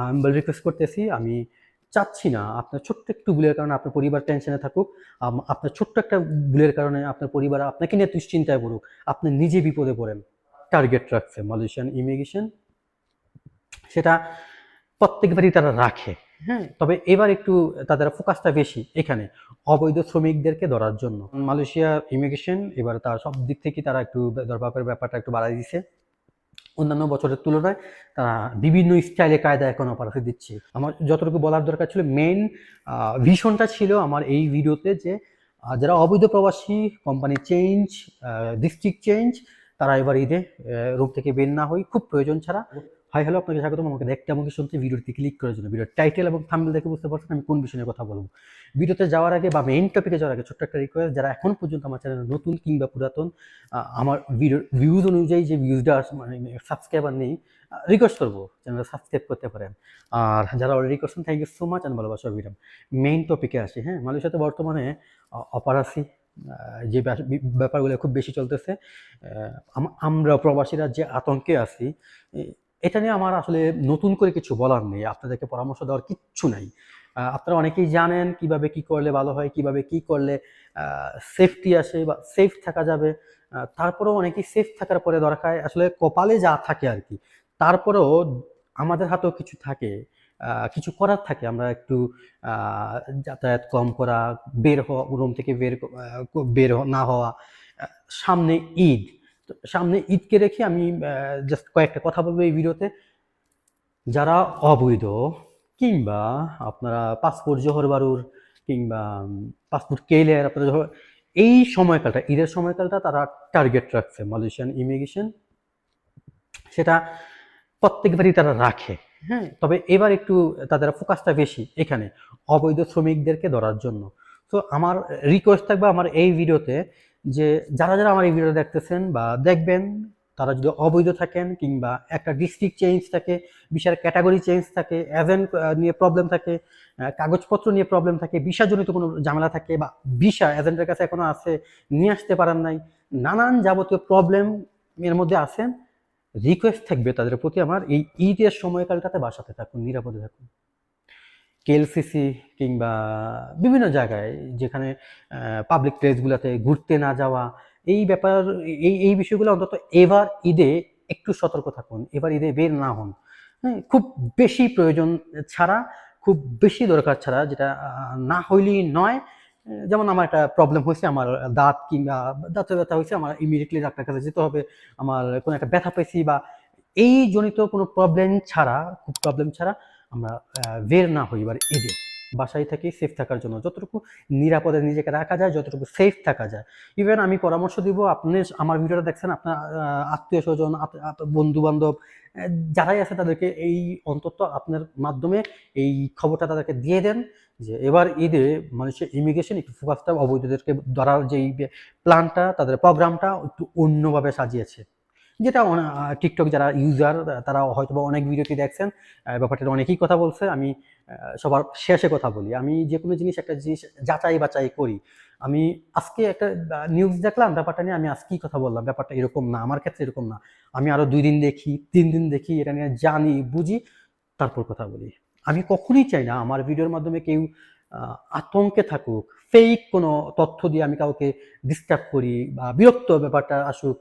আমি রিকোয়েস্ট করতেছি, আমি চাচ্ছি না আপনার ছোট্ট একটু ভুলের কারণে আপনার পরিবার টেনশনে থাকুক। আপনার ছোট্ট একটা ভুলের কারণে আপনার পরিবার আপনাকে নিয়ে দুশ্চিন্তায় পড়ুক। আপনি নিজে বিপদে পড়েন। টার্গেট রাখছে মালয়েশিয়ান ইমিগ্রেশন, সেটা প্রত্যেকবারই তারা রাখে। হ্যাঁ, তবে এবার একটু তাদের ফোকাসটা বেশি এখানে অবৈধ শ্রমিকদেরকে ধরার জন্য। মালয়েশিয়া ইমিগ্রেশন এবার তার সব দিক থেকে তারা একটু ধরপাকড়ের ব্যাপারটা একটু বাড়াই দিছে। অন্যান্য বছরের তুলনায় তারা বিভিন্ন স্টাইলে কায়দা এখন অপারেশন দিচ্ছে। আমার যতটুকু বলার দরকার ছিল, মেইন ভিশনটা ছিল আমার এই ভিডিওতে যে যারা অবৈধ প্রবাসী, কোম্পানি চেঞ্জ, ডিস্ট্রিক্ট চেঞ্জ, তারা এবার ঈদে রুম থেকে বের না হই খুব প্রয়োজন ছাড়া। হাই হ্যালো, আপনাকে স্বাগতম আমাকে দেখতে আমাকে শুনতে, ভিডিওটি ক্লিক করার জন্য। ভিডিওর টাইটেল এবং থাম্বনেল দেখে বুঝতে পারছেন আমি কোন বিষয়ে কথা বলবো। ভিডিওতে যাওয়ার আগে বা মেইন টপিকে যাওয়ার আগে ছোট্ট একটা রিকোয়েস্ট, যারা এখন পর্যন্ত আমার চ্যানেলে নতুন কিংবা পুরাতন, আমার ভিডিওর ভিউজ অনুযায়ী যে ভিউজটা মানে সাবস্ক্রাইবার নেই, রিকোয়েস্ট করবো চ্যানেলটা সাবস্ক্রাইব করতে পারেন। আর যারা অলরেডি করছেন, thank you so much and ভালোবাসা অবিরাম। মেইন টপিকে আসি। হ্যাঁ, মালয়েশিয়াতে বর্তমানে অপারেসি যে ব্যাপারগুলো খুব বেশি চলতেছে, আমরা প্রবাসীরা যে আতঙ্কে আছি, এটা নিয়ে আমার আসলে নতুন করে কিছু বলার নেই, আপনাদেরকে পরামর্শ দেওয়ার কিচ্ছু নাই। আপনারা অনেকেই জানেন কিভাবে কি করলে ভালো হয়, কিভাবে কি করলে সেফটি আসে বা সেফ থাকা যাবে। তারপরেও অনেকেই সেফ থাকার পরে দরকার আসলে কপালে যা থাকে আর কি, তারপরেও আমাদের হাতেও কিছু থাকে, কিছু করার থাকে। আমরা একটু যাতায়াত কম করা, বের হওয়া, রুম থেকে না হওয়া। সামনে ঈদ, তো সামনে ঈদকে রেখে আমি জাস্ট কয়েকটা কথা বলবো এই ভিডিওতে। যারা অবৈধ কিংবা আপনারা পাসপোর্ট জোহর বারুর কিংবা পাসপোর্ট কেলের, আপনারা এই সময়কালটা, ঈদের সময়কালটা তারা টার্গেট রাখছে মালয়েশিয়ান ইমিগ্রেশন, সেটা প্রত্যেকবারই তারা রাখে। হ্যাঁ, তবে এবার একটু তাদের ফোকাসটা বেশি এখানে অবৈধ শ্রমিকদেরকে ধরার জন্য। তো আমার রিকোয়েস্ট থাকবে আমার এই ভিডিওতে যে যারা যারা আমার এই ভিডিও দেখতেছেন বা দেখবেন, তারা যদি অবৈধ থাকেন কিংবা একটা ডিস্ট্রিক্ট চেঞ্জ থাকে, ভিসার ক্যাটাগরি চেঞ্জ থাকে, এজেন্ট নিয়ে প্রবলেম থাকে, কাগজপত্র নিয়ে প্রবলেম থাকে, ভিসাজনিত কোনো ঝামেলা থাকে বা ভিসা এজেন্টের কাছে এখনো আছে নিয়ে আসতে পারেন নাই, নানান যাবতীয় প্রবলেম এর মধ্যে আছেন, রিকোয়েস্ট থাকবে তাদের প্রতি আমার, এই ঈদের সময়কালটাতে বাসাতে থাকুন, নিরাপদে থাকুন। কেএলসিসি কিংবা বিভিন্ন জায়গায় যেখানে পাবলিক প্লেসগুলোতে ঘুরতে না যাওয়া, এই ব্যাপার, এই বিষয়গুলো অন্তত এবার ঈদে একটু সতর্ক থাকুন, এবার ঈদে বের না হন। হ্যাঁ, খুব বেশি প্রয়োজন ছাড়া, খুব বেশি দরকার ছাড়া, যেটা না হইলেই নয়। যেমন আমার একটা প্রবলেম হয়েছে, আমার দাঁত কিংবা দাঁতে ব্যথা হয়েছে, আমার ইমিডিয়েটলি ডাক্তার কাছে যেতে হবে, আমার কোনো একটা ব্যথা পেয়েছি বা এই জনিত কোনো প্রবলেম ছাড়া, খুব প্রবলেম ছাড়া আমরা বের না হই এবার ঈদে। বাসায় থাকি সেফ থাকার জন্য, যতটুকু নিরাপদে নিজেকে রাখা যায়, যতটুকু সেফ থাকা যায়। ইভেন আমি পরামর্শ দিব, আপনি আমার ভিডিওটা দেখছেন, আপনার আত্মীয় স্বজন, বন্ধু বান্ধব যারাই আছে, তাদেরকে এই অন্তত আপনার মাধ্যমে এই খবরটা তাদেরকে দিয়ে দেন যে এবার ঈদে মানুষের ইমিগ্রেশন একটু ফোকাসটা অবৈধদেরকে ধরার যেই প্ল্যানটা, তাদের প্রোগ্রামটা একটু অন্যভাবে সাজিয়েছে। যেটা টিকটক যারা ইউজার তারা হয়তো বা অনেক ভিডিওটি দেখছেন, ব্যাপারটা অনেকেই কথা বলছে। আমি সবার শেষে কথা বলি, আমি যে কোনো জিনিস, একটা জিনিস যাচাই বাছাই করি। আমি আজকে একটা নিউজ দেখলাম, ব্যাপারটা নিয়ে আমি আজকেই কথা বললাম, ব্যাপারটা এরকম না, আমার ক্ষেত্রে এরকম না। আমি আরো 2 দিন দেখি, 3 দিন দেখি, এটা নিয়ে জানি বুঝি, তারপর কথা বলি। আমি কখনোই চাই না আমার ভিডিওর মাধ্যমে কেউ আতঙ্কে থাকুক, ফেক কোনো তথ্য দিয়ে আমি কাউকে ডিস্টার্ব করি বা বিরক্ত ব্যাপারটা আসুক,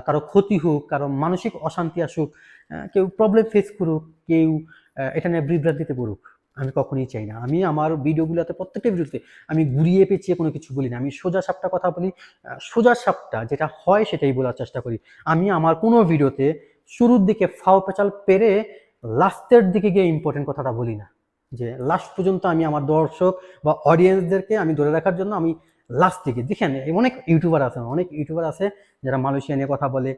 কারো ক্ষতি হোক, কারো মানসিক অশান্তি আসুক, কেউ প্রবলেম ফেস করুক, কেউ এটা নিয়ে বিভ্রান্তিতে পড়ুক, আমি কখনোই চাই না। আমি আমার ভিডিওগুলোতে, প্রত্যেকটা ভিডিওতে আমি ঘুরিয়ে পেঁচিয়ে কোনো কিছু বলি না, আমি সোজা সাপটা কথা বলি। সোজা সাপটা যেটা হয় সেটাই বলার চেষ্টা করি। আমি আমার কোনো ভিডিওতে শুরুর দিকে ফাও পেঁচাল পেরে লাস্টের দিকে গিয়ে ইম্পর্টেন্ট কথাটা বলি না, যে লাস্ট পর্যন্ত আমি আমার দর্শক বা অডিয়েন্সদেরকে আমি ধরে রাখার জন্য আমি লাস্ট দিকে দেখেন। অনেক ইউটিউবার আছে যারা মালয়েশিয়া নিয়ে কথা বলে,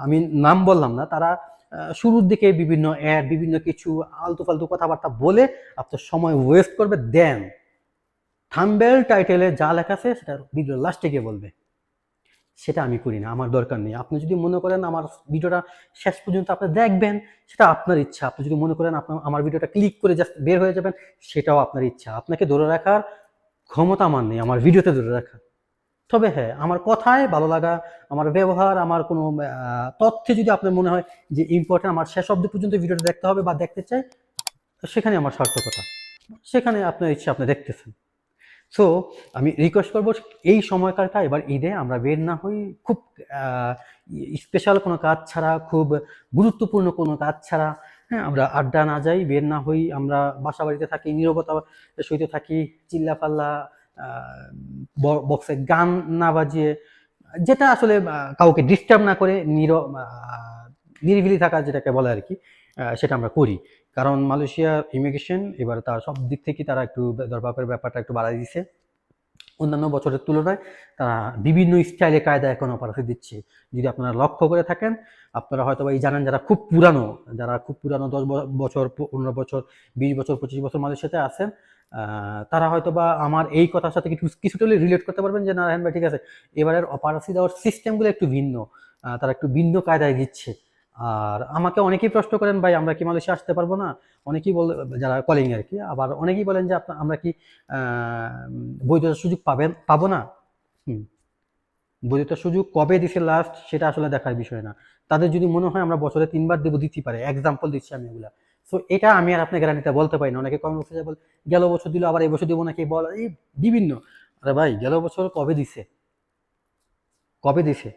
আমি নাম বললাম না, তারা শুরুর দিকে বিভিন্ন অ্যাড, বিভিন্ন কিছু আলতু ফালতু কথাবার্তা বলে আপনার সময় ওয়েস্ট করবে, দেন থাম্বনেল টাইটেলে যা লেখা আছে সেটা ভিডিও লাস্টে গিয়ে বলবে। সেটা আমি করি না, আমার দরকার নেই। আপনি যদি মনে করেন আমার ভিডিওটা শেষ পর্যন্ত আপনি দেখবেন, সেটা আপনার ইচ্ছা। আপনি যদি মনে করেন আপনার আমার ভিডিওটা ক্লিক করে জাস্ট বের হয়ে যাবেন, সেটাও আপনার ইচ্ছা। আপনাকে ধরে রাখার ক্ষমতা আমার নেই, আমার ভিডিওতে ধরে রাখার। তবে হ্যাঁ, আমার কথায় ভালো লাগা, আমার ব্যবহার, আমার কোনো তথ্যে যদি আপনার মনে হয় যে ইম্পর্টেন্ট, আমার শেষ অবধি পর্যন্ত ভিডিওটা দেখতে হবে বা দেখতে চাই, তো সেখানে আমার সার্থকতা। সেখানে আপনার ইচ্ছা আপনি দেখতেছেন। সো আমি রিকোয়েস্ট করব এই সময়কালটা এবার ঈদে আমরা বের না হই খুব স্পেশাল কোনো কাজ ছাড়া, খুব গুরুত্বপূর্ণ কোনো কাজ ছাড়া। হ্যাঁ, আমরা আড্ডা না যাই, বের না হই, আমরা বাসা বাড়িতে থাকি, নীরবতা সহিত থাকি, চিল্লাপাল্লা, বক্সে গান না বাজিয়ে, যেটা আসলে কাউকে ডিস্টার্ব না করে নিরিবিলি থাকা যেটাকে বলে আর কি, সেটা আমরা করি। কারণ মালয়েশিয়া ইমিগ্রেশন এবার তার সব দিক থেকে তারা একটু দরবারের ব্যাপারটা একটু বাড়াই দিছে। অন্যান্য বছরের তুলনায় তারা বিভিন্ন স্টাইলে কায়দা এখন অপারেশন দিচ্ছে। যদি আপনারা লক্ষ্য করে থাকেন, আপনারা হয়তো বা এই জানেন, যারা খুব পুরানো 10 বছর, 15 বছর, 20 বছর, 25 বছর মালয়েশিয়াতে আছেন, তারা হয়তো বা আমার এই কথার সাথে কিছুটা হলে রিলেট করতে পারবেন যে না রায়হান ভাই ঠিক আছে, এবারের অপারেশন দেওয়ার সিস্টেমগুলো একটু ভিন্ন, তারা একটু ভিন্ন কায়দায় দিচ্ছে। আর আমাকে অনেকেই প্রশ্ন করেন, ভাই আমরা কি মালয়েশিয়া আসতে পারবো না? অনেকেই বলে, যারা কলিং আর কি, আবার অনেকেই বলেন যে আমরা কি বৈধতার সুযোগ পাবো না? হুম, বৈধতার সুযোগ কবে দিছে লাস্ট সেটা আসলে দেখার বিষয় না। তাদের যদি মনে হয় আমরা বছরে 3 বার দেবো, দিতে পারে। এক্সাম্পল দিচ্ছি আমি এগুলা। সো এটা আমি আর আপনি গ্যারান্টিতে বলতে পারি না। অনেকে কমেন্ট বক্সে বলে গেল বছর দিল, আবার এই বছর দেবো নাকি বল, এই বিভিন্ন। আরে ভাই, গেল বছর কবে দিছে? কবে দিছে?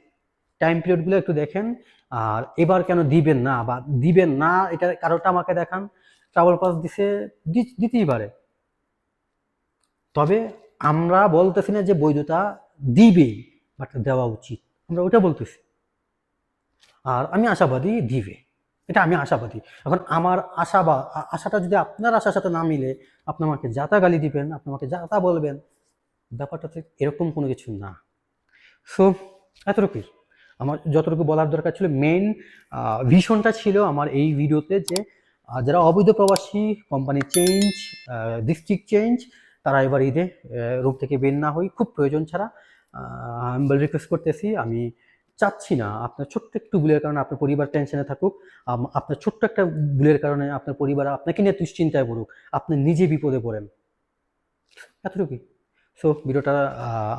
টাইম পিরিয়ড গুলো একটু দেখেন। আর এবার কেন দিবেন না বা দিবেন না এটার কারণটা আমাকে দেখান। ট্রাভেল পাস দিছে, দিতেই পারে। তবে আমরা বলতেছি না যে বৈধতা দিবেই, বাট দেওয়া উচিত, আমরা ওটা বলতেছি। আর আমি আশাবাদী দিবে, এটা আমি আশাবাদী। এখন আমার আশা বা আশাটা যদি আপনার আশার সাথে না মিলে, আপনি আমাকে যা তা গালি দিবেন, আপনি আমাকে যা তা বলবেন, ব্যাপারটা তো এরকম কোনো কিছু না। সো এতটুকুই আমার যতটুকু বলার দরকার ছিল। মেইন ভিশনটা ছিল আমার এই ভিডিওতে যে যারা অবৈধ প্রবাসী, কোম্পানি চেঞ্জ, ডিস্ট্রিক্ট চেঞ্জ, তারা এবার ঈদে রুম থেকে বের না হই খুব প্রয়োজন ছাড়া। আমি রিকোয়েস্ট করতেছি, আমি চাচ্ছি না আপনার ছোট্ট একটু ভুলের কারণে আপনার পরিবার টেনশনে থাকুক, আপনার ছোট্ট একটা ভুলের কারণে আপনার পরিবার আপনাকে নিয়ে দুশ্চিন্তায় পড়ুক, আপনি নিজে বিপদে পড়েন। এতটুকুই। সো ভিডিওটা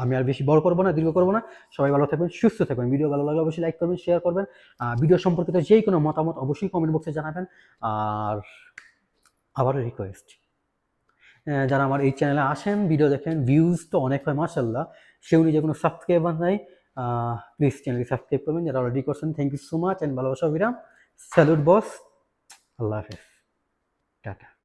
আমি আর বেশি বড় করব না, দীর্ঘ করব না। সবাই ভালো থাকবেন, সুস্থ থাকবেন। ভিডিও ভালো লাগলে অবশ্যই লাইক করবেন, শেয়ার করবেন। ভিডিও সম্পর্কিত যেই কোনো মতামত অবশ্যই কমেন্ট বক্সে জানাবেন। আর আবারও রিকোয়েস্ট, যারা আমার এই চ্যানেলে আসেন, ভিডিও দেখেন, ভিউজ তো অনেক হয় মাশাআল্লাহ, সে অনুযায়ী কোনো সাবস্ক্রাইবার নাই, প্লিজ চ্যানেলটি সাবস্ক্রাইব করবেন। যারা অলরেডি করছেন, thank you so much and ভালোবাসা বিরাম। স্যালুট বস। আল্লাহ হাফেজ। টাটা।